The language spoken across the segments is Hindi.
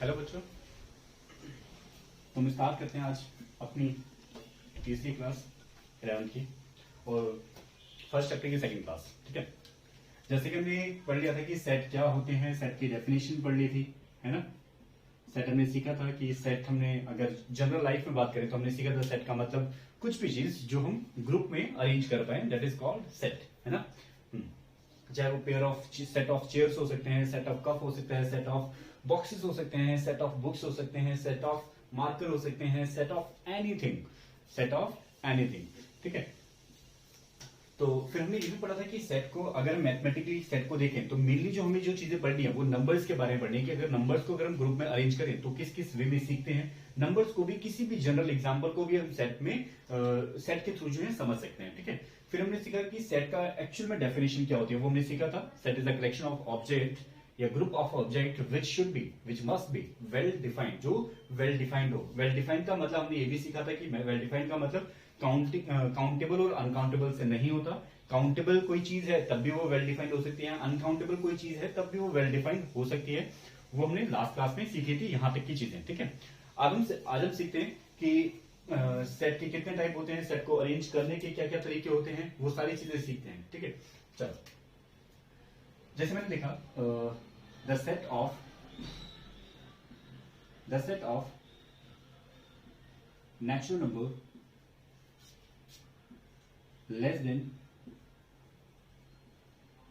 हेलो बच्चों, हम स्टार्ट करते हैं आज अपनी तीसरी क्लास 11 की और फर्स्ट चैप्टर की सेकंड क्लास। ठीक है, जैसे कि हमने पढ़ लिया था कि सेट क्या होते हैं, सेट की डेफिनेशन पढ़ ली थी, है ना। सेट हमने सीखा था कि सेट हमने अगर जनरल लाइफ में बात करें तो हमने सीखा था सेट का मतलब कुछ भी चीज जो हम ग्रुप में अरेंज कर पाए, दैट इज कॉल्ड सेट, है ना। चाहे वो pair of set of chairs हो सकते हैं, सेट ऑफ कप हो सकता है, सेट ऑफ बॉक्सेस हो सकते हैं, सेट ऑफ बुक्स हो सकते हैं, सेट ऑफ मार्कर हो सकते हैं, set of anything, set of anything. ठीक है, तो फिर हमने ये भी पढ़ा था कि सेट को अगर मैथमेटिकली सेट को देखें तो मेनली जो हमें जो चीजें पढ़नी है वो नंबर्स के बारे में पढ़नी है कि अगर नंबर्स को अगर हम ग्रुप में अरेंज करें तो किस किस वे में सीखते हैं। नंबर्स को भी किसी भी जनरल एग्जांपल को भी हम सेट में सेट के थ्रू जो है समझ सकते हैं। ठीक है, फिर हमने सीखा कि सेट का एक्चुअल में डेफिनेशन क्या होती है, वो हमने सीखा था। Set is a collection of object या group of object which must be well defined, जो वेल डिफाइंड हो। वेल डिफाइंड का मतलब हमने ये भी सीखा था कि वेल डिफाइंड का मतलब काउंटेबल और अनकाउंटेबल से नहीं होता। काउंटेबल कोई चीज है तब भी वो वेल डिफाइंड हो सकती है, अनकाउंटेबल कोई चीज है तब भी वो वेल डिफाइंड हो सकती है। वो हमने लास्ट क्लास में सीखी थी, यहां तक की चीजें। ठीक है, आज हम सीखते हैं कि सेट के कितने टाइप होते हैं, सेट को अरेंज करने के क्या क्या तरीके होते हैं, वो सारी चीजें सीखते हैं। ठीक है, चलो जैसे मैंने लिखा the set of natural number less than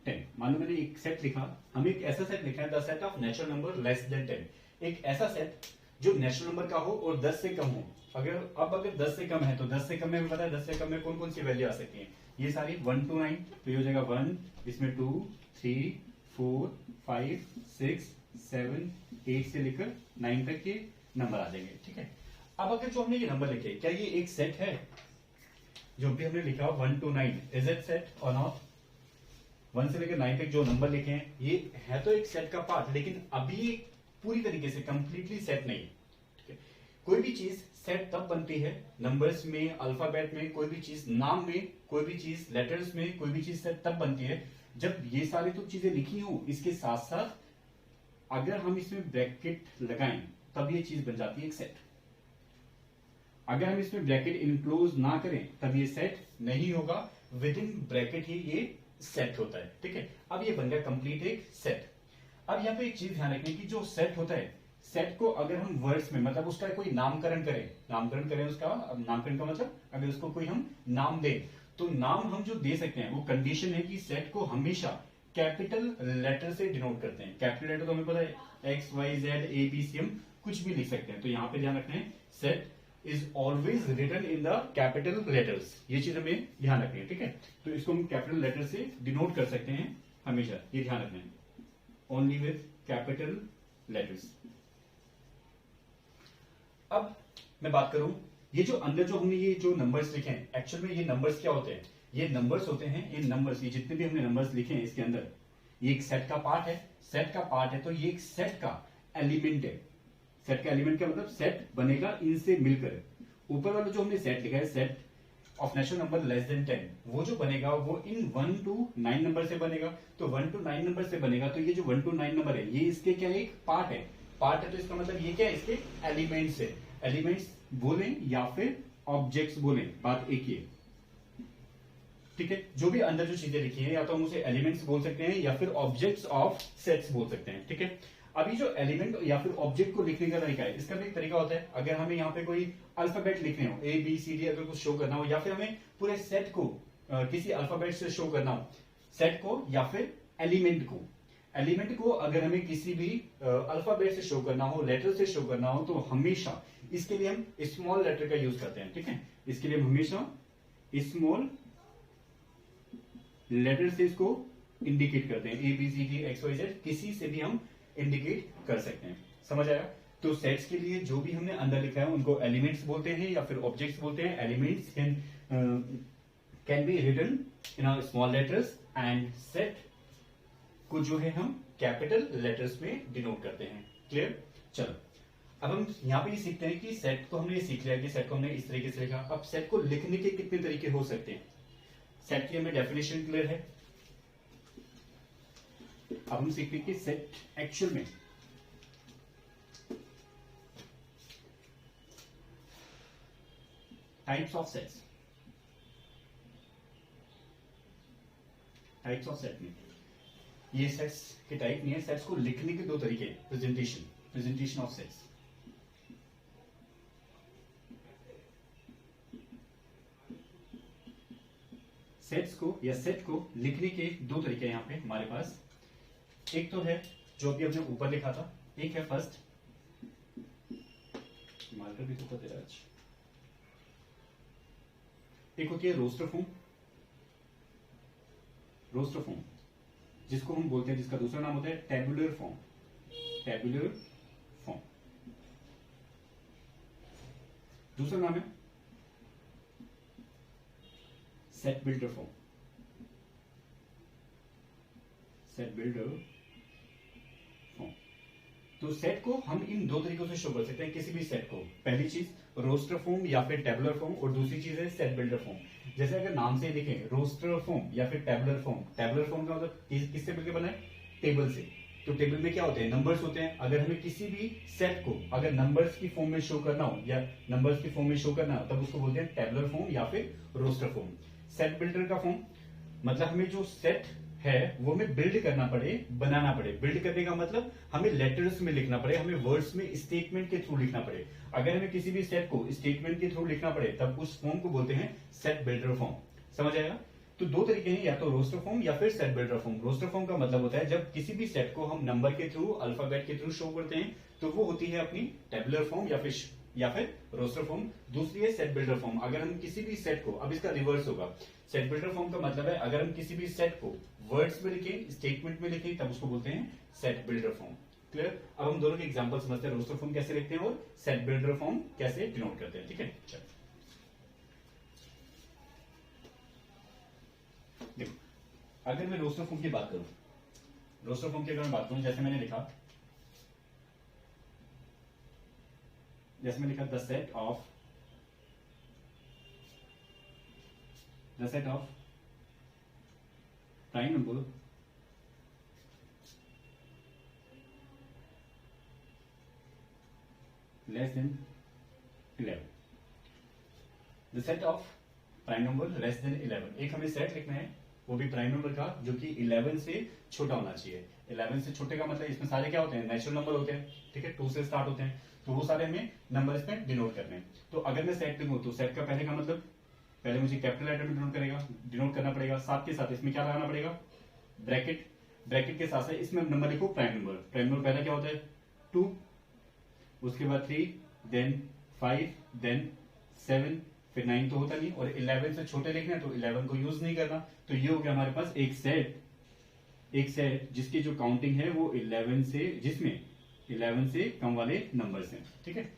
10। मान लो मैंने एक सेट लिखा, हमें एक ऐसा सेट लिखा है the set of natural number less than 10। एक ऐसा सेट जो नेचुरल नंबर का हो और 10 से कम हो। अगर 10 से कम है तो 10 से कम में पता है 10 से कम में कौन कौन सी वैल्यू आ सकती है, ये सारी 1 to 9, तो ये हो जाएगा 1, इसमें 2, 3, 4, 5, 6, 7, 8 से लेकर 9 तक के नंबर आ जाएंगे। ठीक है, अब अगर जो हमने ये नंबर लिखे, क्या ये एक सेट है? जो भी हमने लिखा 1 to 9, इज इट सेट और नॉट? 1 से लेकर 9 तक जो नंबर लिखे हैं ये है तो एक सेट का पार्ट, लेकिन अभी पूरी तरीके से कंप्लीटली सेट नहीं है। ठीक है, कोई भी चीज सेट तब बनती है, नंबर्स में, अल्फाबेट में, कोई भी चीज नाम में, कोई भी चीज लेटर्स में, कोई भी चीज सेट तब बनती है जब ये सारी तो चीजें लिखी हो, इसके साथ साथ अगर हम इसमें ब्रैकेट लगाएं तब ये चीज बन जाती है एक सेट। अगर हम इसमें ब्रैकेट इनक्लोज ना करें तब ये सेट नहीं होगा, विद इन ब्रैकेट ही ये सेट होता है। ठीक है, अब ये बन गया कंप्लीट एक सेट। अब यहाँ पे एक चीज ध्यान रखने की, जो सेट होता है, सेट को अगर हम वर्ड्स में मतलब उसका कोई नामकरण करें उसका नामकरण का मतलब अगर उसको कोई हम नाम दें तो नाम हम जो दे सकते हैं वो कंडीशन है कि सेट को हमेशा कैपिटल लेटर से डिनोट करते हैं। कैपिटल लेटर तो हमें पता है X Y Z A B C, हम कुछ भी लिख सकते हैं, तो यहाँ पे ध्यान रखना है set is always written in the capital letters, ये चीज हमें ध्यान रखनी है। ठीक है, तो इसको हम कैपिटल लेटर से डिनोट कर सकते हैं हमेशा, ये ध्यान रखना है, ओनली विथ कैपिटल लेटर्स। अब मैं बात करूं, ये जो अंदर जो हमने ये जो नंबर्स लिखे हैं, एक्चुअल में ये नंबर्स क्या होते हैं? ये नंबर्स होते हैं, इन नंबर्स ये जितने भी हमने नंबर्स लिखे हैं इसके अंदर, ये एक सेट का पार्ट है। सेट का पार्ट है तो ये एक सेट का एलिमेंट है। सेट का एलिमेंट का मतलब सेट बनेगा इनसे मिलकर। ऊपर वाला जो हमने सेट लिखा है, set of natural number less than 10, वो जो बनेगा वो इन 1 to 9 नंबर से बनेगा। तो 1 to 9 नंबर से बनेगा तो ये जो 1 to 9 नंबर है ये इसके क्या है? एक पार्ट है। पार्ट है तो इसका मतलब ये क्या है? इसके एलिमेंट्स है। एलिमेंट्स बोलें या फिर ऑब्जेक्ट्स बोलें, बात एक ही है। ठीक है, जो भी अंदर जो चीजें लिखी है या तो हम उसे एलिमेंट्स बोल सकते हैं या फिर ऑब्जेक्ट्स ऑफ सेट्स बोल सकते हैं। ठीक है, अभी जो एलिमेंट या फिर ऑब्जेक्ट को लिखने का तरीका है, इसका भी एक तरीका होता है। अगर हमें यहाँ पे कोई अल्फाबेट लिखने हो, ए बी सी डी, अगर कुछ शो करना हो या फिर हमें पूरे सेट को किसी अल्फाबेट से शो करना हो, सेट को या फिर एलिमेंट को अगर हमें किसी भी अल्फाबेट से शो करना हो, लेटर से शो करना हो, तो हमेशा इसके लिए हम स्मॉल लेटर का यूज करते हैं। ठीक है, इसके लिए हम हमेशा स्मॉल लेटर से इसको इंडिकेट करते हैं। A B C D X Y Z किसी से भी हम इंडिकेट कर सकते हैं। समझ आया? तो सेट्स के लिए जो भी हमने अंदर लिखा है उनको एलिमेंट्स बोलते हैं या फिर ऑब्जेक्ट्स बोलते हैं। Elements can be written in small letters and set को जो है हम कैपिटल लेटर्स में डिनोट करते हैं। क्लियर? चलो अब हम यहां पे ये सीखते हैं कि सेट को हमने सीख लिया कि सेट को हमने इस तरीके से लिखा। अब सेट को लिखने के कितने तरीके हो सकते हैं? सेट की हमें डेफिनेशन क्लियर है। अब हम सीखते हैं कि सेट एक्चुअल में types of sets, types of set में ये सेट्स के टाइप नहीं है, सेट्स को लिखने के दो तरीके, प्रेजेंटेशन ऑफ सेट्स। सेट्स को या सेट को लिखने के दो तरीके यहां पे हमारे पास। एक तो है जो अभी हमने ऊपर लिखा था, एक है फर्स्ट, मार्कर भी तो तेरा आज, एक होती है रोस्टर फॉर्म, रोस्टर फॉर्म जिसको हम बोलते हैं, जिसका दूसरा नाम होता है टेबुलर फॉर्म, टेबुलर फॉर्म। दूसरा नाम है set builder form, set builder form. तो सेट को हम इन दो तरीकों से शो कर सकते हैं, किसी भी सेट को। पहली चीज रोस्टर फॉर्म या फिर टेबुलर फॉर्म, और दूसरी चीज है सेट बिल्डर फॉर्म। जैसे अगर नाम से देखें रोस्टर फॉर्म या फिर टेबुलर फॉर्म, टेबुलर फॉर्म का मतलब किससे मिलकर बना है, टेबल से। तो टेबल में क्या होते हैं, नंबर्स होते हैं। अगर हमें किसी भी सेट को अगर नंबर्स की फॉर्म में शो करना हो या नंबर्स की फॉर्म में शो करना हो, तब उसको बोलते हैं टेबुलर फॉर्म या फिर रोस्टर फॉर्म। सेट बिल्डर का फॉर्म मतलब हमें जो सेट है वो हमें बिल्ड करना पड़े, बनाना पड़े। बिल्ड करने का मतलब हमें लेटर्स में लिखना पड़े, हमें वर्ड्स में स्टेटमेंट के थ्रू लिखना पड़े। अगर हमें किसी भी सेट को स्टेटमेंट के थ्रू लिखना पड़े तब उस फॉर्म को बोलते हैं सेट बिल्डर फॉर्म। समझ आएगा? तो दो तरीके हैं, या तो रोस्टर फॉर्म या फिर set builder form. Roster form का मतलब होता है जब किसी भी सेट को हम नंबर के थ्रू, अल्फाबेट के थ्रू शो करते हैं तो वो होती है अपनी टेबुलर फॉर्म या फिर रोस्टर फॉर्म। दूसरी है सेट बिल्डर फॉर्म। अगर हम किसी भी सेट को, अब इसका रिवर्स होगा, सेट बिल्डर फॉर्म का मतलब है अगर हम किसी भी सेट को वर्ड्स में लिखें, स्टेटमेंट में लिखें, तब उसको बोलते हैं सेट बिल्डर फॉर्म। क्लियर? अब हम दोनों के एग्जांपल समझते हैं, रोस्टर फॉर्म कैसे लिखते हैं और सेट बिल्डर फॉर्म कैसे डिनोट करते हैं। ठीक है, चलो देखो, अगर मैं रोस्टर फॉर्म की बात करूं, रोस्टर फॉर्म की अगर मैं बात करूं, जैसे मैंने लिखा the set of prime number less then 11, the set of prime number less then 11। एक हमें सेट लिखना है, वो भी प्राइम नंबर का, जो कि 11 से छोटा होना चाहिए। 11 से छोटे का मतलब इसमें सारे क्या होते हैं, नेचुरल नंबर होते हैं। ठीक है, 2 से स्टार्ट होते हैं, तो वो सारे हमें नंबर इसमें डिनोट करने हैं। तो अगर मैं सेट लिखूं तो सेट का पहले का मतलब, पहले मुझे कैपिटल लेटर में डिनोट करना पड़ेगा। साथ के साथ इसमें क्या लगाना पड़ेगा, ब्रैकेट। ब्रैकेट के साथ साथ इसमें नंबर लिखो प्राइम नंबर। प्राइम नंबर पहला क्या होता है, 2, उसके बाद 3, देन 5, देन 7, फिर 9 तो होता नहीं, और 11 से छोटे लिखना है तो 11 को यूज नहीं करना। तो ये हो गया हमारे पास एक सेट जिसकी जो काउंटिंग है वो 11 से, जिसमें 11 से कम वाले नंबर्स हैं। ठीक है,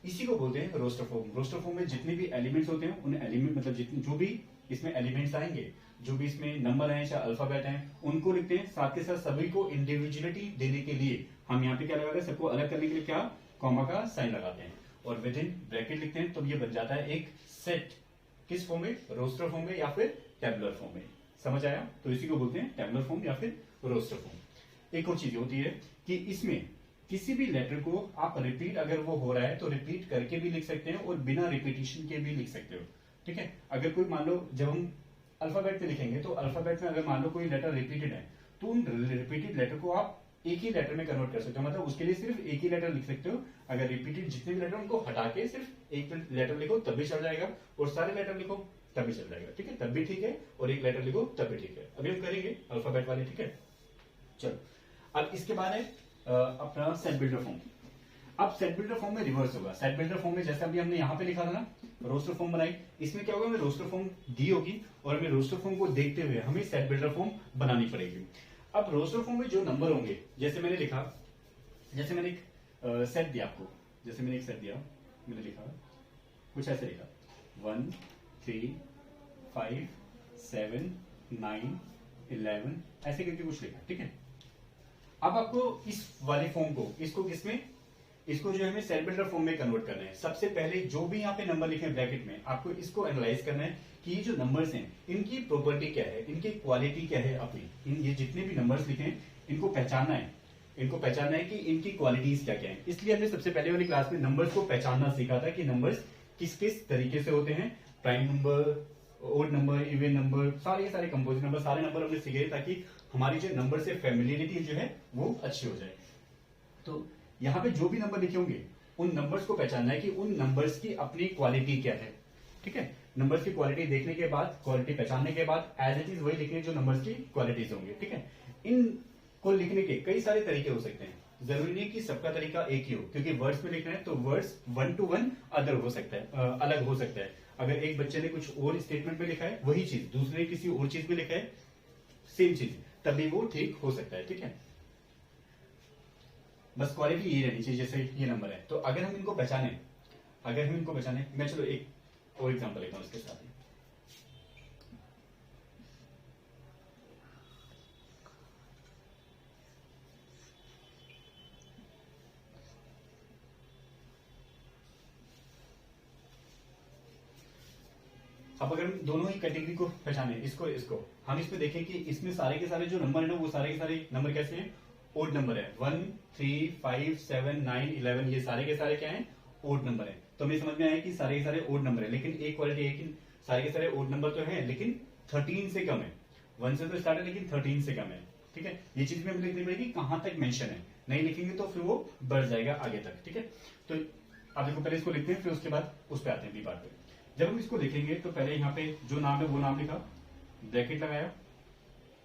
इसी को बोलते हैं रोस्टर फॉर्म। रोस्टर फॉर्म में जितने भी एलिमेंट्स होते हैं, उन एलिमेंट मतलब जितने जो भी इसमें एलिमेंट्स आएंगे, जो भी इसमें नंबर हैं चाहे अल्फाबेट हैं, उनको लिखते हैं। साथ के साथ सभी को इंडिविजुअलिटी देने के लिए हम यहाँ पे क्या लगाते हैं, सबको अलग करने के लिए क्या, कॉमा का साइन लगाते हैं, और विद इन ब्रैकेट लिखते हैं। तो ये बन जाता है एक सेट। किस फॉर्म में, रोस्टर फॉर्म में या फिर टेबुलर फॉर्म में। समझ आया? तो इसी को बोलते हैं टेबुलर फॉर्म या फिर रोस्टर फॉर्म। एक और चीज होती है कि इसमें किसी भी लेटर को आप रिपीट, अगर वो हो रहा है तो रिपीट करके भी लिख सकते हैं और बिना रिपीटिशन के भी लिख सकते हो। ठीक है, अगर कोई मान लो, जब हम अल्फाबेट पे लिखेंगे तो अल्फाबेट में अगर मान लो कोई लेटर रिपीटेड है तो उन रिपीटेड लेटर को आप एक ही लेटर में कन्वर्ट कर सकते हो। मतलब उसके लिए सिर्फ एक ही लेटर लिख सकते हो। अगर रिपीटेड जितने भी लेटर उनको हटा के सिर्फ एक लेटर लिखो तब भी चल जाएगा, और सारे लेटर लिखो तब भी चल जाएगा। ठीक है, तब भी ठीक है, और एक लेटर लिखो तब भी ठीक है। अभी हम करेंगे अल्फाबेट वाले। ठीक है, चलो अब इसके बाद है अपना सेट बिल्डर फॉर्म। अब सेट बिल्डर फॉर्म में रिवर्स होगा। सेट बिल्डर फॉर्म में जैसे अभी हमने यहाँ पे लिखा था ना, रोस्टर फॉर्म बनाई, इसमें क्या होगा, हमें रोस्टर फॉर्म दी होगी और हमें रोस्टर फॉर्म को देखते हुए हमें सेट बिल्डर फॉर्म बनानी पड़ेगी। अब रोस्टर फॉर्म में जो नंबर होंगे, जैसे मैंने लिखा, जैसे मैंने एक सेट दिया आपको, जैसे मैंने एक सेट दिया, मैंने लिखा कुछ ऐसे लिखा 1, 3, 5, 7, 9, 11 ऐसे करके कुछ लिखा। ठीक है, अब आपको इस वाले फॉर्म को, इसको किसमें, इसको जो हमें सेट बिल्डर फॉर्म में कन्वर्ट करना है। सबसे पहले जो भी यहाँ पे नंबर लिखे हैं ब्रैकेट में, आपको इसको एनालाइज करना है कि ये जो नंबर्स हैं इनकी प्रॉपर्टी क्या है, इनकी क्वालिटी क्या है अपनी। ये जितने भी नंबर्स लिखे हैं इनको पहचानना है, इनको पहचानना है कि इनकी क्वालिटीज क्या क्या है। इसलिए हमने सबसे पहले वाली क्लास में नंबर्स को पहचानना सीखा था कि नंबर्स किस किस तरीके से होते हैं, prime number, odd number, even number, सारे सारे कंपोजिट नंबर, सारे नंबर हमने सीखे ताकि हमारी जो नंबर से फैमिलियरिटी जो है वो अच्छी हो जाए। तो यहाँ पे जो भी नंबर लिखे होंगे उन नंबर्स को पहचानना है कि उन नंबर्स की अपनी क्वालिटी क्या है, ठीक है। नंबर्स की क्वालिटी देखने के बाद, क्वालिटी पहचानने के बाद एज इट इज वही लिखने जो नंबर्स की क्वालिटीज होंगे, ठीक है। इन को लिखने के कई सारे तरीके हो सकते हैं, जरूरी नहीं कि सबका तरीका एक ही हो, क्योंकि वर्ड्स में लिखना है तो वर्ड्स 1 to 1 अदर हो सकता है, अलग हो सकता है। अगर एक बच्चे ने कुछ और स्टेटमेंट में लिखा है वही चीज, दूसरे ने किसी और चीज में लिखा है सेम चीज, तभी वो ठीक हो सकता है, ठीक है। बस क्वालिटी ये रहनी चाहिए, जैसे ये नंबर है तो अगर हम इनको पहचाने, मैं चलो एक और एग्जांपल लेता हूं इसके साथ ही। अब अगर हम दोनों ही कैटेगरी को पहचाने, इसको हम इसमें देखें कि इसमें सारे के सारे जो नंबर है ना वो सारे के सारे नंबर कैसे हैं, ओड नंबर है। 1, 3, 5, 7, 9, 11 ये सारे के सारे क्या हैं, ओड नंबर है। तो हमें समझ में आया कि सारे के सारे ओड नंबर है, लेकिन एक क्वालिटी है कि सारे के सारे ओड नंबर तो है लेकिन 13 से कम है। 1 से तो स्टार्ट है लेकिन 13 से कम है, ठीक है। ये चीज में हमें लिखनी पड़ेगी कहां तक मेंशन है, नहीं लिखेंगे तो फिर वो बढ़ जाएगा आगे तक, ठीक है। तो अब देखो पहले इसको लिखते हैं फिर उसके बाद उस पर आते हैं बी पार्ट पे। जब हम इसको लिखेंगे तो पहले यहाँ पे जो नाम है वो नाम लिखा, ब्रैकेट लगाया।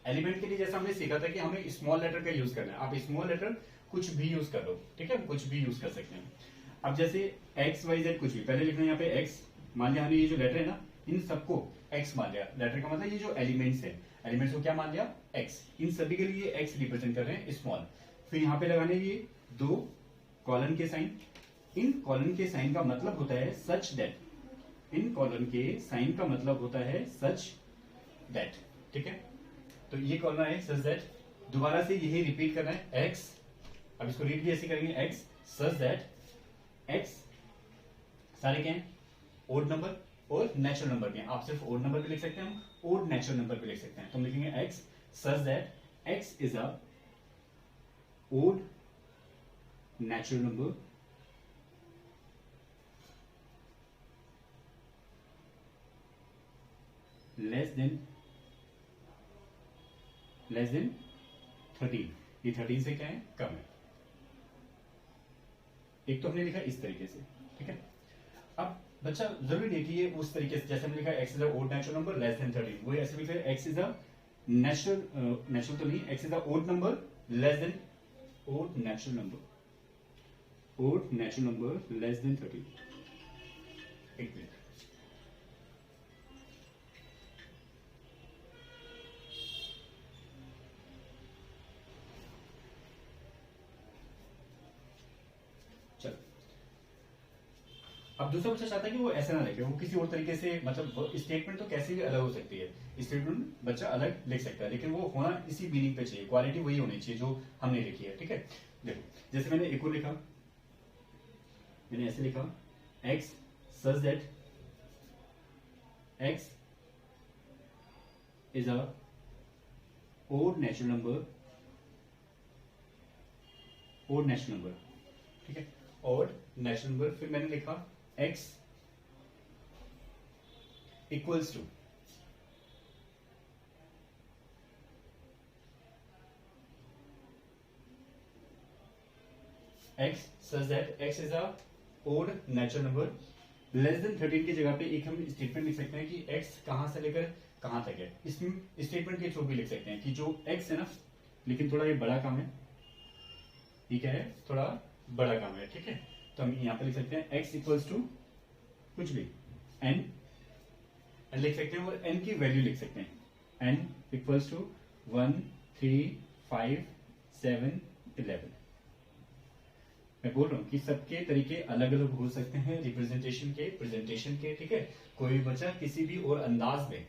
एलिमेंट के लिए जैसा हमने सीखा था कि हमें स्मॉल लेटर का यूज करना है, आप स्मॉल लेटर कुछ भी यूज कर लो, ठीक है, कुछ भी यूज कर सकते हैं। अब जैसे एक्स वाई जेड कुछ भी पहले लिखना है, यहाँ पे एक्स मान लिया हमने, ये जो लेटर है ना इन सबको एक्स मान लिया। लेटर का मतलब ये जो एलिमेंट्स है, एलिमेंट्स को क्या मान लिया, एक्स। इन सभी के लिए एक्स रिप्रेजेंट कर रहे हैं स्मॉल। फिर यहाँ पे लगाने ये 2 कॉलन के साइन। इन कॉलन के साइन का मतलब होता है सच दैट, इन कॉलन के साइन का मतलब होता है सच दैट, ठीक है। तो ये कॉलम है सच दैट, दोबारा से यही रिपीट करना है एक्स। अब इसको रीड भी ऐसे करेंगे एक्स सच दैट एक्स, सारे क्या हैं, ओड नंबर और नेचुरल नंबर के हैं। आप सिर्फ ओड नंबर भी लिख सकते हैं, ओड नेचुरल नंबर भी लिख सकते हैं। तो हम लिखेंगे x such that x is a odd natural number less than 13। ये 13 से क्या है, कम है। एक तो हमने लिखा इस तरीके से, ठीक है। अब बच्चा जरूरी नहीं कि ये उस तरीके से, जैसे हमने लिखा x is a odd natural number less than 13, वो ऐसे लिखा है एक्स इज अ नेचुरल तो नहीं, x is a odd number less than, odd natural number less than 13। एक मिनट, अब दूसरा बच्चा चाहता है कि वो ऐसे ना लिखे, वो किसी और तरीके से, मतलब स्टेटमेंट तो कैसे भी अलग हो सकती है, स्टेटमेंट बच्चा अलग लिख सकता है, लेकिन वो होना इसी मीनिंग पे चाहिए, क्वालिटी वही होनी चाहिए जो हमने लिखी है, ठीक है। देखो जैसे मैंने एक और लिखा, मैंने ऐसे लिखा x such that x is a odd natural number, ठीक है, ओड नेचुरल नंबर। फिर मैंने लिखा x equals to x such that x is a odd natural number less than 13 की जगह पे एक हम स्टेटमेंट लिख सकते हैं कि x कहां से लेकर कहां तक है। इसमें स्टेटमेंट के थ्रू भी लिख सकते हैं कि जो x है ना, लेकिन थोड़ा ये बड़ा काम है, ये क्या है, थोड़ा बड़ा काम है, ठीक है। तो हम यहां पे लिख सकते हैं x इक्वल्स टू कुछ भी n लिख सकते हैं और n की वैल्यू लिख सकते हैं, n इक्वल्स टू 1, 3, 5, 7, 11। मैं बोल रहा हूं कि सबके तरीके अलग अलग हो सकते हैं रिप्रेजेंटेशन के, प्रेजेंटेशन के, ठीक है। कोई बच्चा किसी भी और अंदाज में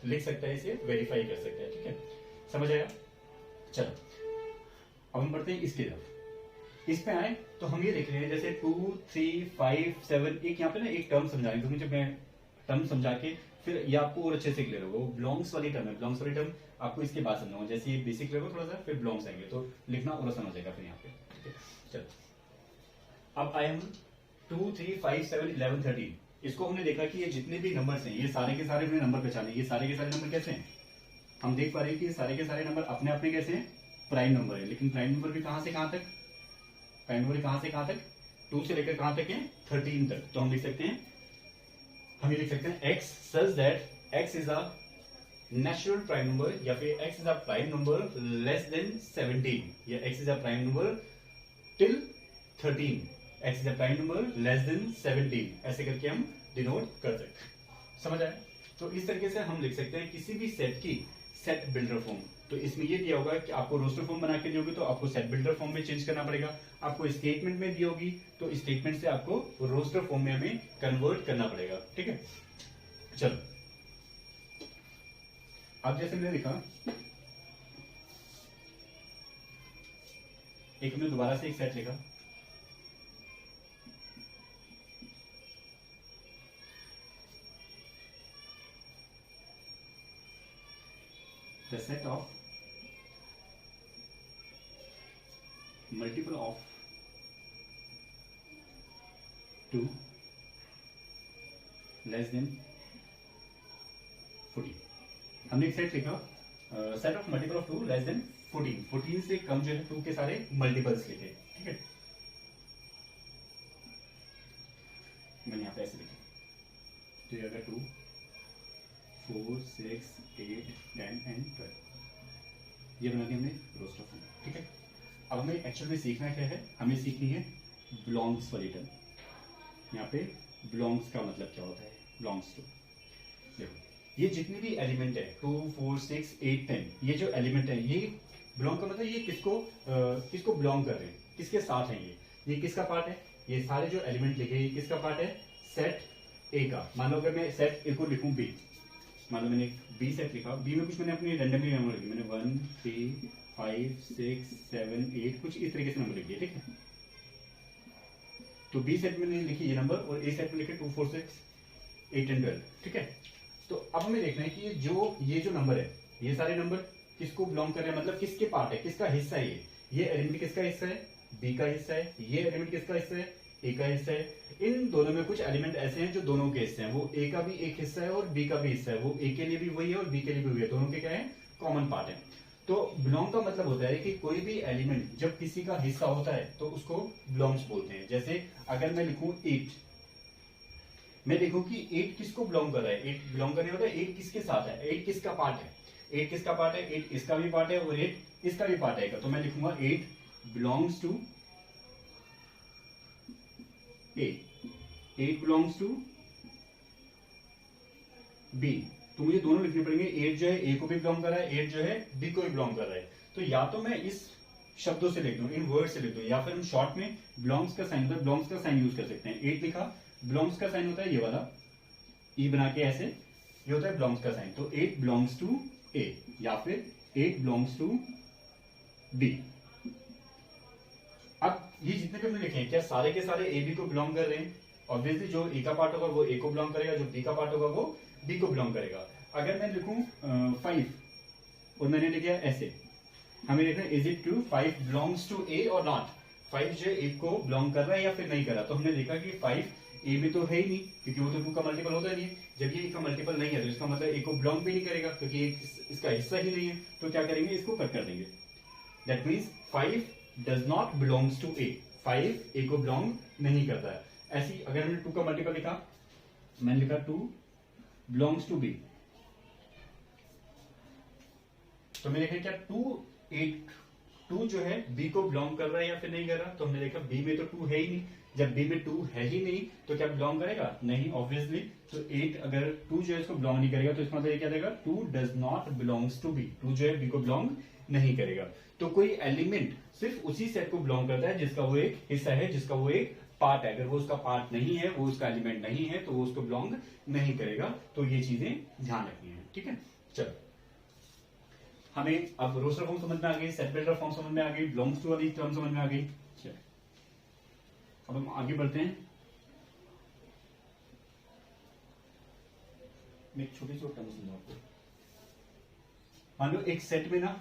लिख सकता है, इसे वेरीफाई कर सकता है, ठीक है। समझ आया? चलो अब हम बढ़ते हैं इसकी तरफ। इस पे आए तो हम ये देख रहे हैं जैसे 2, 3, 5, 7, एक यहाँ पे ना एक टर्म समझाने, तो मुझे मैं टर्म समझा के फिर ये आपको और अच्छे से क्लियर होगा। वो बिलोंग्स वाली टर्म है, बिलोंग्स वाली टर्म आपको इसके बाद समझाऊंगा। जैसे ये बेसिक क्लियर हो थोड़ा सा, फिर बिलोंग्स आएंगे तो लिखना और आसान हो जाएगा फिर यहाँ पे, ठीक है। चलो अब आए हम 2 3 5 7 11 13, इसको हमने देखा कि ये जितने भी नंबर्स हैं ये सारे के सारे हमने नंबर पहचाने, ये सारे के सारे नंबर कैसे हैं, हम देख पा रहे हैं कि सारे के सारे नंबर अपने अपने कैसे हैं, प्राइम नंबर है। लेकिन प्राइम नंबर भी कहां से कहां तक, प्राइम नंबर कहां से कहां तक, 2 से लेकर कहां तक है, 13 तक। तो हम लिख सकते हैं, हम ये लिख सकते हैं x such that x is a natural prime number, या फिर x is a prime number less than 17, या x is a prime number till 13, x is a prime number less than 17, ऐसे करके हम डिनोट कर सकते हैं। समझ आया? तो इस तरीके से हम लिख सकते हैं किसी भी सेट की सेट बिल्डर फॉर्म। तो इसमें ये दिया होगा कि आपको रोस्टर फॉर्म बना के दी होगी तो आपको सेट बिल्डर फॉर्म में चेंज करना पड़ेगा, आपको स्टेटमेंट में दी होगी तो स्टेटमेंट से आपको रोस्टर फॉर्म में हमें कन्वर्ट करना पड़ेगा। ठीक है, चलो अब जैसे मैंने लिखा, एक हमने दोबारा से एक सेट लिखा, the set of multiple of 2 less than 40, हमने एक सेट लिखा, set of multiple of 2 less than 14, 14 से कम जो है 2 के सारे मल्टीपल्स लिखे। ठीक है, मैंने यहाँ पे ऐसे लिखा, तो ये अगर 2 4 6 8 10 एंड 12, ये बना के हमने रोस्टर फॉर्म। ठीक है, अब हमें एक्चुअल में सीखना क्या है, हमें सीखनी है बिलोंग्स वाली टर्म। यहाँ पे बिलोंग्स का मतलब क्या होता है, बिलोंग्स टू। देखो ये जितने भी एलिमेंट है 2 4 6 8 10, ये जो एलिमेंट है ये बिलोंग का मतलब ये किसको बिलोंग कर रहे हैं, किसके साथ है, ये किसका पार्ट है, ये सारे जो एलिमेंट लिखे ये किसका पार्ट है, सेट ए का। मान लो अगर मैं सेट ए को लिखूं बी, मान लो मैंने बी सेट लिखा, बी में कुछ मैंने अपनी रैंडमली नंबर लिखे, मैंने 1 3 5 6 7 8 कुछ इस तरीके से नंबर लिखे। ठीक है, तो बी सेट में लिखी ये नंबर और ए सेट में लिखे 2 4 6 8 एंड 12। ठीक है, तो अब हमें देखना है कि ये जो नंबर है ये सारे नंबर किसको बिलोंग कर रहे हैं, मतलब किसके पार्ट है, किसका हिस्सा है, ये एलिमेंट किसका हिस्सा है, बी का हिस्सा है, ये एलिमेंट किसका हिस्सा है, ए का हिस्सा है। इन दोनों में कुछ एलिमेंट ऐसे हैं जो दोनों के हिस्से हैं, वो ए का भी एक हिस्सा है और बी का भी हिस्सा है, वो ए के लिए भी वही है और बी के लिए भी वही है, दोनों के क्या है, कॉमन पार्ट है। तो बिलोंग का मतलब होता है कि कोई भी एलिमेंट जब किसी का हिस्सा होता है तो उसको बिलोंग्स बोलते हैं। जैसे अगर मैं लिखूं 8, मैं देखूं कि 8 किसको बिलोंग कर रहा है, 8 बिलोंग करने होता है, 8 किसके साथ है, 8 किसका पार्ट है, 8 किसका पार्ट है, 8 इसका भी पार्ट है और 8 इसका भी पार्ट है। तो मैं लिखूंगा 8 belongs to A, 8 belongs to B. तो मुझे दोनों लिखने पड़ेंगे, 8 जो है ए को भी बिलोंग कर रहा है, 8 जो है बी को भी बिलोंग कर रहा है। तो या तो मैं इस शब्दों से लिख दूं, इन वर्ड से लिख दूं, या फिर हम शॉर्ट में बिलोंग्स का साइन होता है, बिलोंग्स का साइन यूज कर सकते हैं। 8 लिखा, बिलोंग्स का साइन होता है ये वाला, ई बना के ऐसे, ये होता है बिलोंग्स का साइन। तो 8 बिलोंग्स टू ए या फिर 8 बिलोंग्स टू बी। अब ये जितने भी हमने लिखे हैं क्या सारे के सारे ए बी को बिलोंग कर रहे हैं? ऑब्वियसली जो ए का पार्ट होगा वो ए को बिलोंग करेगा, जो बी का पार्ट होगा वो बी को बिलोंग करेगा। अगर मैं लिखूं 5 और मैंने लिखा ऐसे, हमें देखना is it true 5 belongs to A और नॉट, 5 जो है ए को बिलोंग कर रहा है या फिर नहीं कर रहा। तो हमने देखा कि 5 ए में तो है ही नहीं क्योंकि वो तो 2 का मल्टीपल होता ही नहीं है। जब ये ए का मल्टीपल नहीं है तो इसका मतलब ए को बिलोंग भी नहीं करेगा क्योंकि इसका हिस्सा ही नहीं है। तो क्या करेंगे, इसको कट कर देंगे। That means 5 does not belongs to A, 5 A को बिलोंग नहीं करता है। ऐसी अगर मैंने 2 का मल्टीपल लिखा, मैंने लिखा 2 बिलोंग्स टू बी, तो मैंने देखा क्या 2 जो है बी को बिलोंग कर रहा है या फिर नहीं कर रहा। तो हमने देखा बी में तो 2 है ही नहीं, जब बी में 2 है ही नहीं तो क्या बिलोंग करेगा, नहीं ऑब्वियसली। तो 8 अगर 2 जो है इसको बिलोंग नहीं करेगा तो इसका मतलब क्या देगा, 2 does not belongs to B, 2 जो है बी को बिलोंग नहीं करेगा। तो कोई एलिमेंट सिर्फ उसी सेट को बिलोंग करता है जिसका वो एक हिस्सा है, जिसका वो एक पार्ट है। अगर वो उसका पार्ट नहीं है, वो उसका एलिमेंट नहीं है तो वो उसको बिलोंग नहीं करेगा। तो ये चीजें ध्यान रखनी है, ठीक है। चलो हमें अब रोस्टर फॉर्म समझ में आ गई, सेट बिल्डर फॉर्म समझ में आ गई, बिलोंग्स टू वाली टर्म समझ में आ गई। चलो अब हम आगे बढ़ते हैं। मैं एक छोटी सी टर्म समझाऊं आपको। मान लो एक सेट में ना,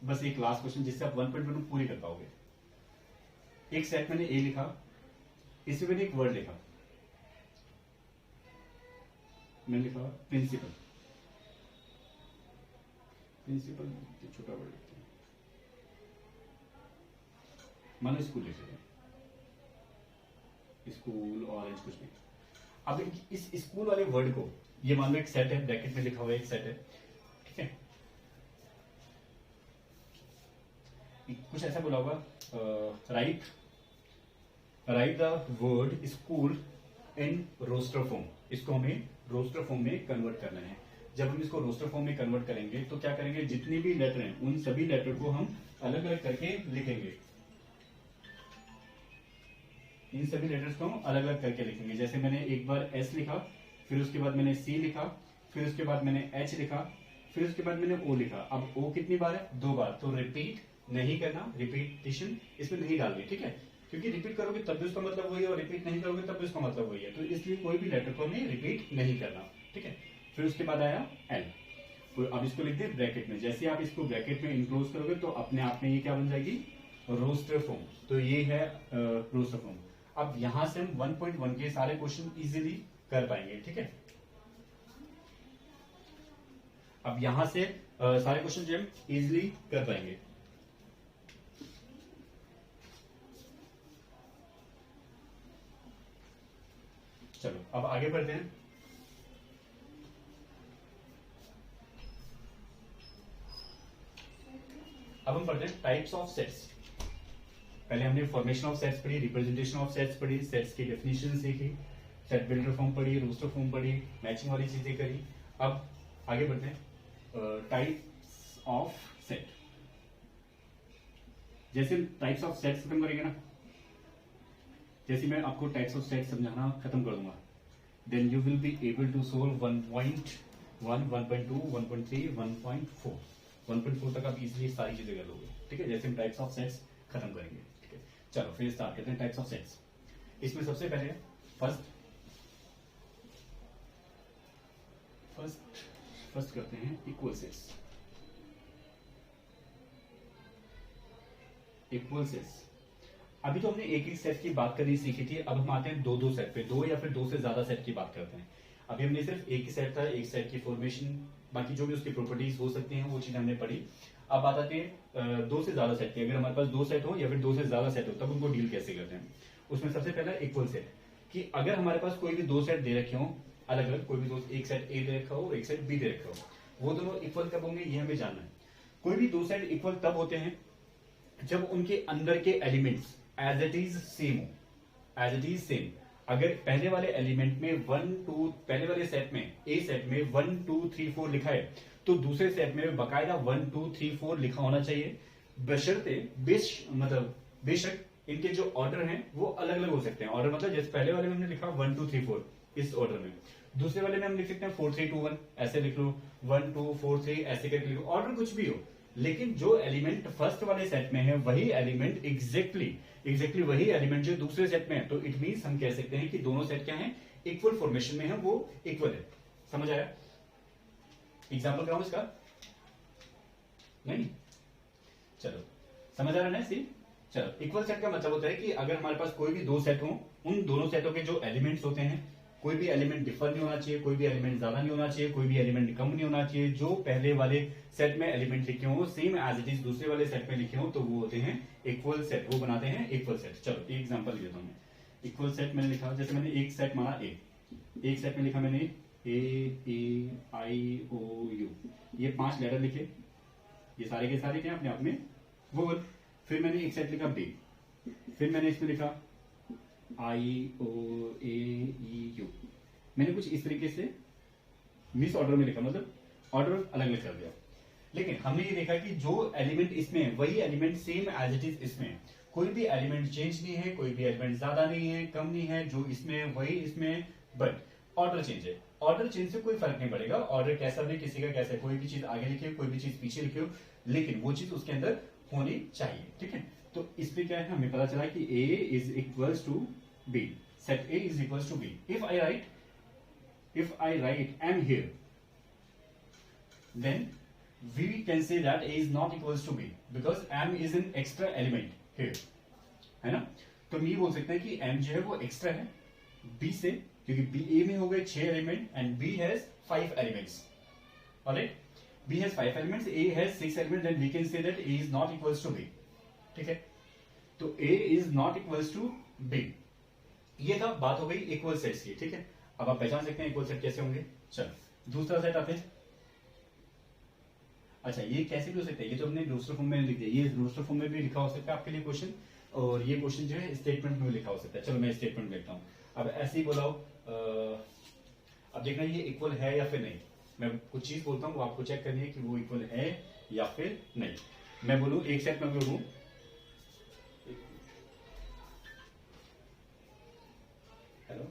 बस एक लास्ट क्वेश्चन जिससे आप 1.1 पूरी कर पाओगे। एक सेट मैंने ए लिखा, इसमें मैंने एक वर्ड लिखा, मैंने लिखा प्रिंसिपल। प्रिंसिपल छोटा वर्ड लिखते हैं, मान लो स्कूल लिख रहे हैं, स्कूल ऑरेंज कुछ भी। अब इस स्कूल वाले वर्ड को, ये मान लो एक सेट है, ब्रैकेट में लिखा हुआ एक सेट है, ठीक है। कुछ ऐसा बोला होगा, write the word school in roster form. इसको हमें रोस्टर फॉर्म में कन्वर्ट करना है। जब हम इसको रोस्टर फॉर्म में कन्वर्ट करेंगे तो क्या करेंगे, जितनी भी लेटर हैं उन सभी लेटर को हम अलग अलग करके लिखेंगे। इन सभी लेटर्स को हम अलग अलग करके लिखेंगे। जैसे मैंने एक बार एस लिखा, फिर उसके बाद मैंने सी लिखा, फिर उसके बाद मैंने एच लिखा, फिर उसके बाद मैंने ओ लिखा। अब ओ कितनी बार है, 2 बार। तो रिपीट नहीं करना, रिपीटिशन इसमें नहीं डालनी, ठीक है। क्योंकि रिपीट करोगे तब भी उसका मतलब वही है और रिपीट नहीं करोगे तब भी उसका मतलब वही है। तो इसलिए कोई भी लेटर को हमें रिपीट नहीं करना, ठीक है। फिर उसके बाद आया एल। तो अब इसको लिख दे ब्रैकेट में। जैसे आप इसको ब्रैकेट में इनक्लोज करोगे तो अपने आप में ये क्या बन जाएगी, रोस्टर फॉर्म। तो ये है रोस्टर फॉर्म। अब यहां से हम 1.1 के सारे क्वेश्चन इजीली कर पाएंगे, ठीक है। अब यहां से सारे क्वेश्चन जो हम इजीली कर पाएंगे। चलो अब आगे बढ़ते हैं। अब हम पढ़ते हैं टाइप्स ऑफ सेट्स। पहले हमने फॉर्मेशन ऑफ सेट्स पढ़ी, रिप्रेजेंटेशन ऑफ सेट्स पढ़ी, सेट्स की डेफिनेशन सीखी, सेट बिल्डर फॉर्म पढ़ी, रोस्टर फॉर्म पढ़ी, मैचिंग वाली चीजें करी। अब आगे बढ़ते हैं टाइप्स ऑफ सेट। जैसे टाइप्स ऑफ सेट्स खत्म करेंगे ना, जैसे मैं आपको टाइप्स ऑफ सेट समझाना खत्म कर दूंगा, then you will be able to solve 1.1, 1.2, 1.3, 1.4 1.4 तक आप इजीली सारी चीजें कर लोगे, ठीक है। जैसे हम टाइप्स ऑफ सेट्स खत्म करेंगे, ठीक है। चलो फिर स्टार्ट करते हैं टाइप्स ऑफ सेट्स। इसमें सबसे पहले फर्स्ट करते हैं इक्वल सेट्स। इक्वल सेट्स, अभी तो हमने एक एक सेट की बात करनी सीखी थी। अब हम आते हैं दो सेट पे, 2 या फिर 2 से ज्यादा सेट की बात करते हैं। अभी हमने सिर्फ एक ही सेट था, एक सेट की फॉर्मेशन, बाकी जो भी उसकी प्रॉपर्टीज हो सकती हैं वो चीज हमने पढ़ी। अब बात आती है 2 से ज्यादा सेट की। अगर हमारे पास 2 सेट हो या फिर 2 से ज्यादा सेट हो तब उनको डील कैसे करते हैं। उसमें सबसे पहला इक्वल सेट, कि अगर हमारे पास कोई भी 2 सेट दे रखे हो अलग अलग, कोई भी दो, एक सेट ए दे रखा हो एक सेट बी दे रखा हो, वो दोनों इक्वल कब होंगे ये हमें जानना है। कोई भी 2 सेट इक्वल तब होते हैं जब उनके अंदर के elements as it is same हो, एज इट इज सेम। अगर पहले वाले एलिमेंट में 1 2, पहले वाले सेट में ए सेट में 1 2 3 4 लिखा है तो दूसरे सेट में बकायदा 1 2 3 4 लिखा होना चाहिए। बशर्ते बेशक इनके जो ऑर्डर हैं वो अलग अलग हो सकते हैं। ऑर्डर मतलब जैसे पहले वाले में हमने लिखा 1 2 3 4 इस ऑर्डर में, दूसरे वाले में हम लिख सकते हैं 4 3 2 1 ऐसे लिख लो, 1 2 4 3 ऐसे करके लिखो, ऑर्डर कुछ भी हो। लेकिन जो एलिमेंट फर्स्ट वाले सेट में है वही एलिमेंट एग्जैक्टली वही एलिमेंट जो दूसरे सेट में है, तो इट मींस हम कह सकते हैं कि दोनों सेट क्या हैं, इक्वल फॉर्मेशन में है, वो इक्वल है। समझ आया? एग्जाम्पल कराऊं इसका? नहीं, चलो समझ आ रहा है ना? सी चलो, इक्वल सेट का मतलब होता है कि अगर हमारे पास कोई भी 2 सेट हो, उन दोनों सेटों के जो एलिमेंट्स होते हैं, कोई भी एलिमेंट डिफर नहीं होना चाहिए, कोई भी एलिमेंट ज्यादा नहीं होना चाहिए, कोई भी एलिमेंट कम नहीं होना चाहिए। जो पहले वाले सेट में एलिमेंट लिखे हो सेम एज इट इज दूसरे वाले सेट में लिखे हो तो वो होते हैं इक्वल सेट, वो बनाते हैं इक्वल सेट। चलो एक एग्जांपल देता हूं। इक्वल सेट मैंने लिखा, जैसे मैंने एक सेट माना ए, एक सेट में लिखा मैंने ए आई ओ यू, ये 5 लेटर लिखे, ये सारे के सारे क्या अपने आप में वोवल। फिर मैंने एक सेट लिखा बी, फिर मैंने इसमें लिखा आई ओ ए ई यू। मैंने कुछ इस तरीके से मिस ऑर्डर में लिखा, मतलब ऑर्डर अलग अलग कर दिया। लेकिन हमने ये देखा कि जो एलिमेंट इसमें है वही element same as it is इसमें है, कोई भी एलिमेंट चेंज नहीं है, कोई भी एलिमेंट ज्यादा नहीं है कम नहीं है, जो इसमें वही इसमें, बट ऑर्डर चेंज है। ऑर्डर चेंज से कोई फर्क नहीं पड़ेगा, ऑर्डर कैसा भी किसी का कैसा, कोई भी चीज आगे लिखी हो कोई भी चीज पीछे लिखी हो, लेकिन वो चीज उसके अंदर होनी चाहिए, ठीक है। तो इसमें क्या है, हमें पता चला कि A is equals to B, set A is equals to B। If I write M here, then we can say that A is not equals to B because M is an extra element here, है ना। तो तो हम ये बोल सकते हैं कि m जो है वो एक्स्ट्रा है b से, क्योंकि b a में हो गए 6 element and b has 5 elements. Alright, b has 5 elements, a has 6 elements, then we can say that a is not equals to b। ठीक है, तो a is not equals to b। ये था, बात हो गई इक्वल सेट्स की। ठीक है, अब आप पहचान सकते हैं इक्वल सेट कैसे होंगे। चलो दूसरा सेट आते हैं। अच्छा, ये कैसे भी हो सकता है, ये तो हमने रोस्टर फॉर्म में लिख दिया, ये रोस्टर फॉर्म में भी लिखा हो सकता है आपके लिए क्वेश्चन, और ये क्वेश्चन जो है स्टेटमेंट में भी लिखा हो सकता है। चलो मैं स्टेटमेंट में लिखता हूँ। अब ऐसे ही बोलाओ, अब देखना ये इक्वल है या फिर नहीं। मैं कुछ चीज बोलता हूँ, आपको चेक करनी है कि वो इक्वल है या फिर नहीं। मैं बोलूँ एक सेट में बोलूँ, हेलो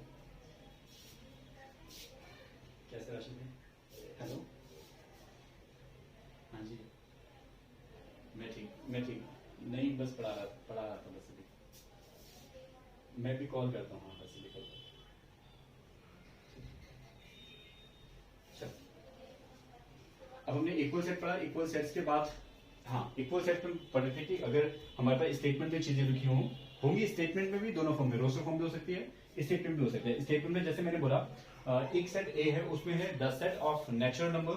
कैसे राशन है, हेलो, हाँ जी, मैं ठीक नहीं, बस पढ़ा रहा था बस अभी। मैं भी कॉल करता हूँ, हाँ बस अभी करता हूँ। चल, अब हमने इक्वल सेट पढ़ा। इक्वल सेट्स के बाद हाँ, इक्वल सेट में पढ़ रहे थे कि अगर हमारे पास स्टेटमेंट में चीजें लिखी होंगी, स्टेटमेंट में भी दोनों फॉर्म में, रोस्टर फॉर्म भी हो सकती है, स्टेटमेंट भी हो सकता है। स्टेटमेंट में जैसे मैंने बोला, एक सेट ए है, उसमें है the set of natural number,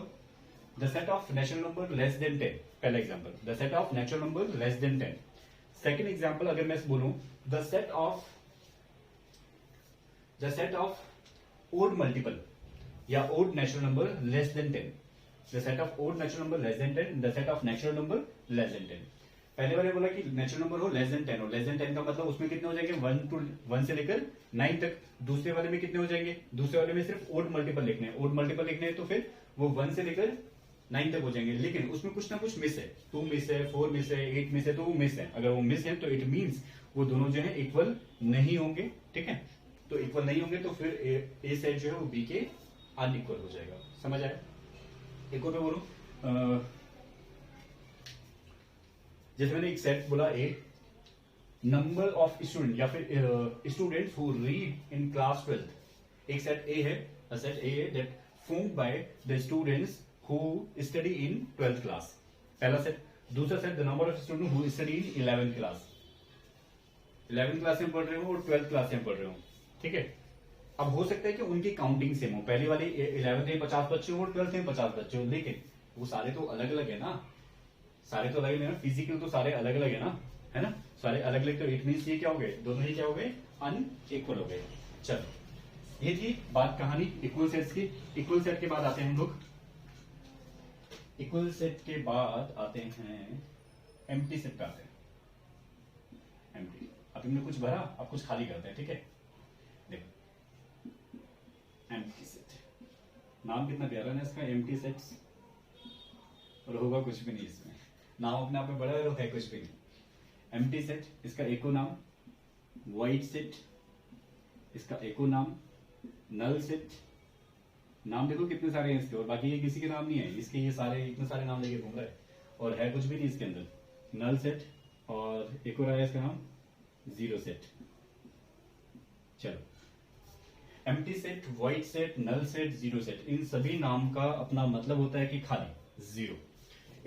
the set of natural number less than 10। पहला example, the set of natural number less than 10। Second example अगर मैं बोलूं, the set of odd multiple या odd natural number less than 10। The set of odd natural number less than 10, the set of natural number less than 10। पहले वाले बोला कि नेचुरल नंबर हो लेस देन 10 हो, लेस देन 10 का मतलब उसमें कितने हो जाएंगे 1 से लेकर 9 तक। दूसरे वाले में कितने हो जाएंगे, दूसरे वाले में सिर्फ ओड मल्टीपल लिखने हैं, ओड मल्टीपल लिखने हैं तो फिर वो 1 से लेकर 9 तक हो जाएंगे। लेकिन उसमें कुछ ना कुछ मिस है, 2 मिस है, 4 मिस है, 8 मिस है, तो वो मिस है। अगर वो मिस है तो इट मींस वो दोनों जो है इक्वल नहीं होंगे। ठीक है, तो इक्वल नहीं होंगे तो फिर ए सेट जो है वो बी के अनइक्वल हो जाएगा। समझ आया? एक और मैं बोलूं, जैसे मैंने एक सेट बोला ए, नंबर ऑफ स्टूडेंट या फिर students who read in class 12। एक सेट ए है, सेट ए है that formed by the students who study in 12th class. पहला सेट। दूसरा set, the number of student who study in 11th class. 11th class में पढ़ रहे हो और 12th क्लास में पढ़ रहे हो। ठीक है, अब हो सकता है कि उनकी काउंटिंग सेम हो, पहले वाले 11th में 50 बच्चे हो और 12th में 50 बच्चे हो, लेकिन वो सारे तो अलग अलग है ना, सारे तो अलग अलग है ना, फिजिकल तो सारे अलग अलग है ना, सारे अलग अलग। तो इट मींस ये क्या हो गए, दोनों ही क्या हो गए, अनइक्वल हो गए। चलो, ये थी बात कहानी इक्वल सेट्स की। इक्वल सेट के बाद आते हैं हम लोग, इक्वल सेट के बाद आते हैं एम्प्टी सेट पे आते हैं। एम्प्टी, अब तुमने कुछ भरा, अब कुछ खाली करते हैं। ठीक है, देखो एम्प्टी सेट, नाम कितना प्यारा है इसका, एम्प्टी सेट्स, और होगा कुछ भी नहीं इसमें, नाम अपने आप में बड़ा है कुछ भी नहीं। एम्प्टी सेट, इसका एको नाम वाइड सेट, इसका एको नाम नल सेट। नाम देखो कितने सारे हैं इसके, और बाकी ये किसी के नाम नहीं है इसके, ये सारे इतने सारे नाम लेके घूम रहा है और है कुछ भी नहीं इसके अंदर। नल सेट, और एक और आया इसका नाम जीरो सेट। चलो, empty set, void set, null set, zero set, इन सभी नाम का अपना मतलब होता है कि खाली, जीरो।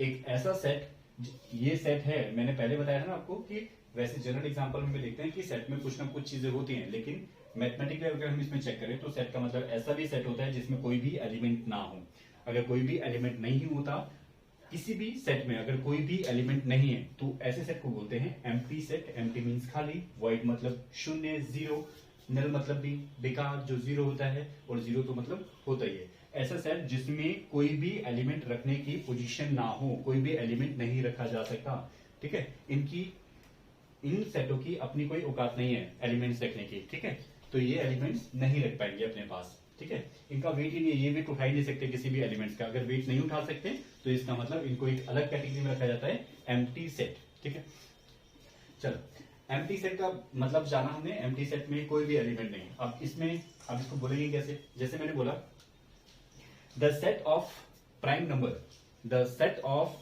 एक ऐसा सेट, ये सेट है, मैंने पहले बताया था ना आपको कि वैसे जनरल एग्जांपल में भी देखते हैं कि सेट में कुछ ना कुछ चीजें होती हैं, लेकिन मैथमेटिकली अगर हम इसमें चेक करें तो सेट का मतलब ऐसा भी सेट होता है जिसमें कोई भी एलिमेंट ना हो। अगर कोई भी एलिमेंट नहीं होता किसी भी सेट में, अगर कोई भी एलिमेंट नहीं है तो ऐसे सेट को बोलते हैं एम्प्टी सेट। एम्प्टी मींस खाली, वाइड मतलब शून्य, जीरो, नल मतलब भी बेकार, जो जीरो होता है, और जीरो तो मतलब होता ही है। ऐसा सेट जिसमें कोई भी एलिमेंट रखने की पोजीशन ना हो, कोई भी एलिमेंट नहीं रखा जा सकता। ठीक है, इन सेटों की अपनी कोई औकात नहीं है एलिमेंट्स रखने की। ठीक है, तो ये एलिमेंट्स नहीं रख पाएंगे अपने पास। ठीक है, इनका वेट ही नहीं है, ये वेट उठा ही नहीं सकते किसी भी एलिमेंट्स का। अगर वेट नहीं उठा सकते तो इसका मतलब इनको एक अलग कैटेगरी में रखा जाता है, एम्प्टी सेट। ठीक है, चलो, एम्प्टी सेट का मतलब जाना हमने, एम्प्टी सेट में कोई भी एलिमेंट नहीं। अब इसको बोलेंगे कैसे, जैसे मैंने बोला the set of prime number, the set of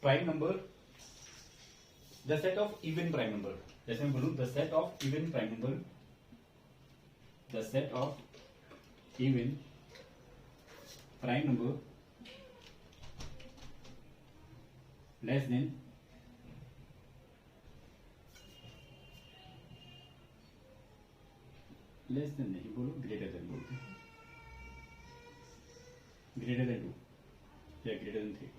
prime number, the set of even prime number. जैसे मैं बोलूं the set of even prime number, the set of even prime number less than less than नहीं बोलो, ग्रेटर देन बोलते हैं, ग्रेटर देन 2 या greater than 3।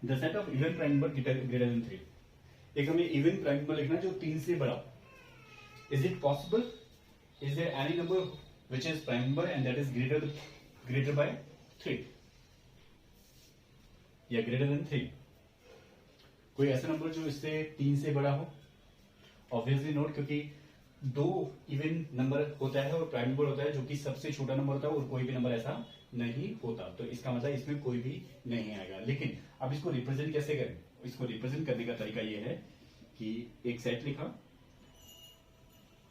The set of even prime number greater than 3, एक हमें इवन प्राइम नंबर लिखना है जो 3 से बड़ा। Is it possible, is there any number which is prime number and that is greater by 3 या ग्रेटर देन 3? कोई ऐसा नंबर जो इससे 3 से बड़ा हो? ऑब्वियसली नोट, क्योंकि 2 इवन नंबर होता है और प्राइम नंबर होता है जो कि सबसे छोटा नंबर होता है, और कोई भी नंबर ऐसा नहीं होता। तो इसका मतलब इसमें कोई भी नहीं आएगा। लेकिन अब इसको रिप्रेजेंट कैसे करें? इसको रिप्रेजेंट करने का तरीका ये है कि एक सेट लिखा,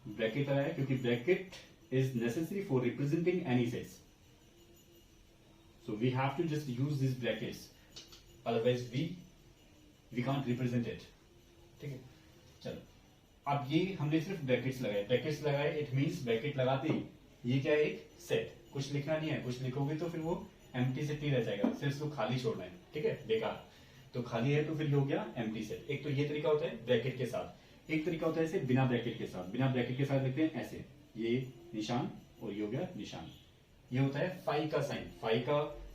ब्रैकेट आया, क्योंकि bracket is necessary for representing any sets, so we have to just use this brackets, otherwise we can't represent it. ठीक है, चलो अब ये हमने सिर्फ ब्रैकेट्स लगाए, इट मींस ब्रैकेट लगाते ही ये क्या है, एक सेट। कुछ लिखना नहीं है, कुछ लिखोगे तो फिर वो एम्प्टी सेट ही रह जाएगा, सिर्फ उसको खाली छोड़ना है। ठीक है, बेकार, तो खाली है तो फिर हो गया एम्प्टी सेट। एक तो ये तरीका होता है ब्रैकेट के साथ, एक तरीका होता है इसे बिना ब्रैकेट के साथ। बिना ब्रैकेट के साथ लिखते हैं ऐसे, ये निशान और ये हो गया निशान। ये होता है फाई का साइन।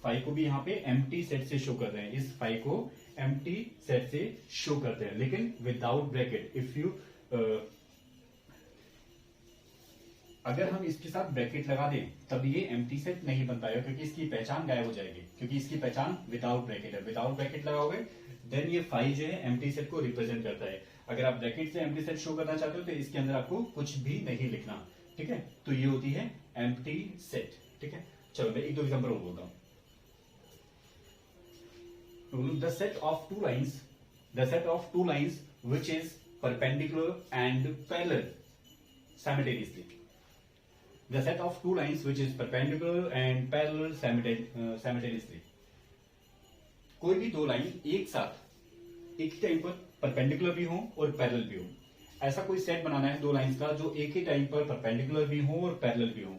फाई को भी यहाँ पे एम्प्टी सेट से शो कर रहे हैं, इस फाई को एम्प्टी सेट से शो करते हैं, लेकिन विदाउट ब्रैकेट। इफ यू अगर हम इसके साथ ब्रैकेट लगा दें तब ये एम्प्टी सेट नहीं बन पाएगा, क्योंकि इसकी पहचान गायब हो जाएगी, क्योंकि इसकी पहचान विदाउट ब्रैकेट है। विदाउट ब्रैकेट लगाओगे देन ये फाई जो है एम्प्टी सेट को रिप्रेजेंट करता है। अगर आप ब्रैकेट से एम्प्टी सेट शो करना चाहते हो तो इसके अंदर आपको कुछ भी नहीं लिखना। ठीक है, तो ये होती है एम्प्टी सेट। ठीक है, चलो मैं एक दो एग्जांपल और बोलता हूं। The set of two lines which is perpendicular and parallel simultaneously. The set of two lines which is perpendicular and parallel simultaneously. कोई भी दो लाइन एक साथ एक ही टाइम पर परपेंडिकुलर भी हो और पैरेलल भी हो, ऐसा कोई सेट बनाना है दो लाइंस का जो एक ही टाइम पर परपेंडिकुलर भी हो और पैरेलल भी हो।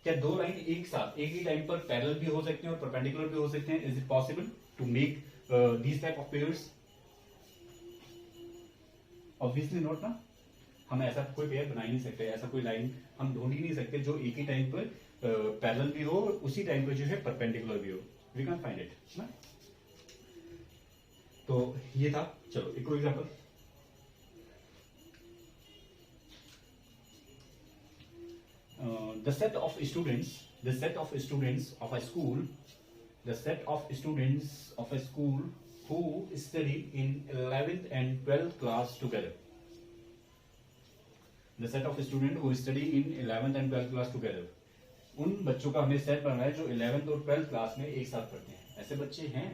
क्या दो लाइन एक साथ एक ही टाइम पर पैरेलल भी हो सकते हैं और परपेंडिकुलर भी हो सकते हैं? Is it possible to make these type of pairs? Obviously not ना, हम ऐसा कोई पेयर बना ही नहीं सकते, ऐसा कोई लाइन हम ढूंढ ही नहीं सकते जो एक ही टाइम पर पैरेलल भी हो और उसी टाइम पर जो है परपेंडिकुलर भी हो। वी कैन फाइंड इट ना। तो ये था, चलो एक और example. The set of students of a school who study in 11th and 12th class together. The set of students who study in 11th and 12th class together. उन बच्चों का हमें सेट बनना है जो 11th और 12th क्लास में एक साथ पढ़ते हैं। ऐसे बच्चे हैं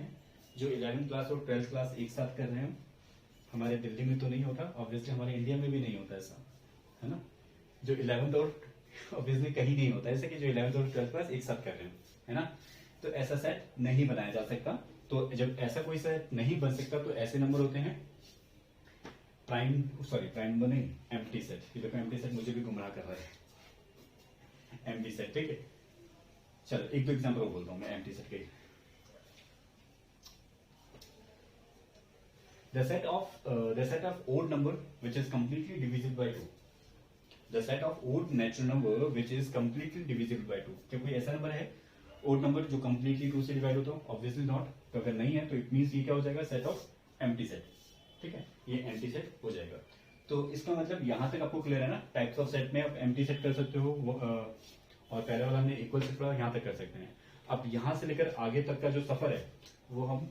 जो 11th क्लास और 12th क्लास एक साथ कर रहे हैं। हमारे दिल्ली में तो नहीं होता, ऑब्वियसली हमारे इंडिया में भी नहीं होता ऐसा, है ना। जो 11th और ऑब्वियसली कहीं नहीं होता ऐसे कि जो 11th और 12th क्लास एक साथ कर रहे हैं, है ना। तो ऐसा सेट नहीं बनाया जा सकता। तो जब ऐसा कोई सेट नहीं बन सकता तो ऐसे नंबर होते हैं प्राइम नंबर नहीं, एम्प्टी सेट। ये देखो एम्प्टी सेट मुझे भी गुमराह कर रहा है, एम्प्टी सेट। ठीक है, चलो एक दो एग्जांपल और बोलता हूं मैं एम्प्टी सेट के। The set of odd number which is completely divisible by 2. The set of odd natural number which is completely divisible by 2. क्या कोई ऐसा नंबर है ओड नंबर जो कंप्लीटली 2 से डिवाइड होता हो? Obviously not. तो अगर नहीं है तो इट मींस ये क्या हो जाएगा, सेट ऑफ एम्प्टी सेट। ठीक है, ये एम्प्टी सेट हो जाएगा। तो इसका मतलब यहां तक आपको क्लियर है ना। टाइप्स ऑफ सेट में आप एम्प्टी सेट कर सकते हो और पहले वाला हमने इक्वल सेट पढ़ा, यहां तक कर सकते हैं। अब यहां से लेकर आगे तक का जो सफर है वो हम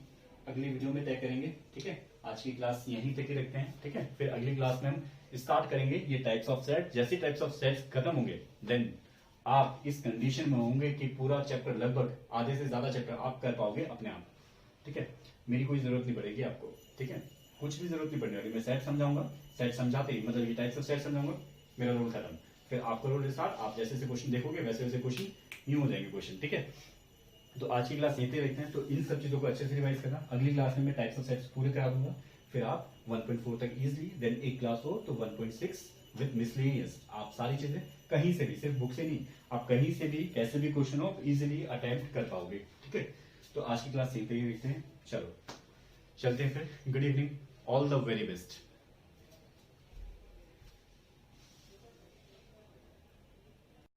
अगली वीडियो में तय करेंगे। ठीक है, आज की क्लास यहीं तक ही रखते हैं। ठीक है, फिर अगली क्लास में हम स्टार्ट करेंगे ये टाइप्स ऑफ सेट। जैसे टाइप्स ऑफ सेट्स खत्म होंगे देन आप इस कंडीशन में होंगे कि पूरा चैप्टर लगभग आधे से ज्यादा चैप्टर आप कर पाओगे अपने आप। ठीक है, मेरी कोई जरूरत नहीं पड़ेगी आपको। ठीक है, कुछ भी जरूरत नहीं पड़ने वाली। मैं सेट समझाऊंगा, सेट समझाते ही मतलब ये टाइप्स ऑफ सेट समझाऊंगा, मेरा रोल खत्म। फिर आपका रोल स्टार्ट, आप जैसे जैसे क्वेश्चन देखोगे वैसे वैसे क्वेश्चन यूं हो जाएंगे क्वेश्चन। ठीक है, तो आज की क्लास यहीं पे रखते हैं। तो इन सब चीजों को अच्छे से रिवाइज करना। अगली क्लास में मैं टाइप्स ऑफ सेट्स पूरे करा दूंगा, फिर आप 1.4 तक इजिली, देन एक क्लास हो तो 1.6 विद मिसलेनियस। आप सारी चीजें कहीं से भी, सिर्फ बुक से नहीं, आप कहीं से भी कैसे भी क्वेश्चन हो इजिली अटेम्प्ट कर पाओगे। ठीक है, तो आज की क्लास यहीं पे ही रखते हैं। चलो चलते हैं फिर। Good evening, all the very best.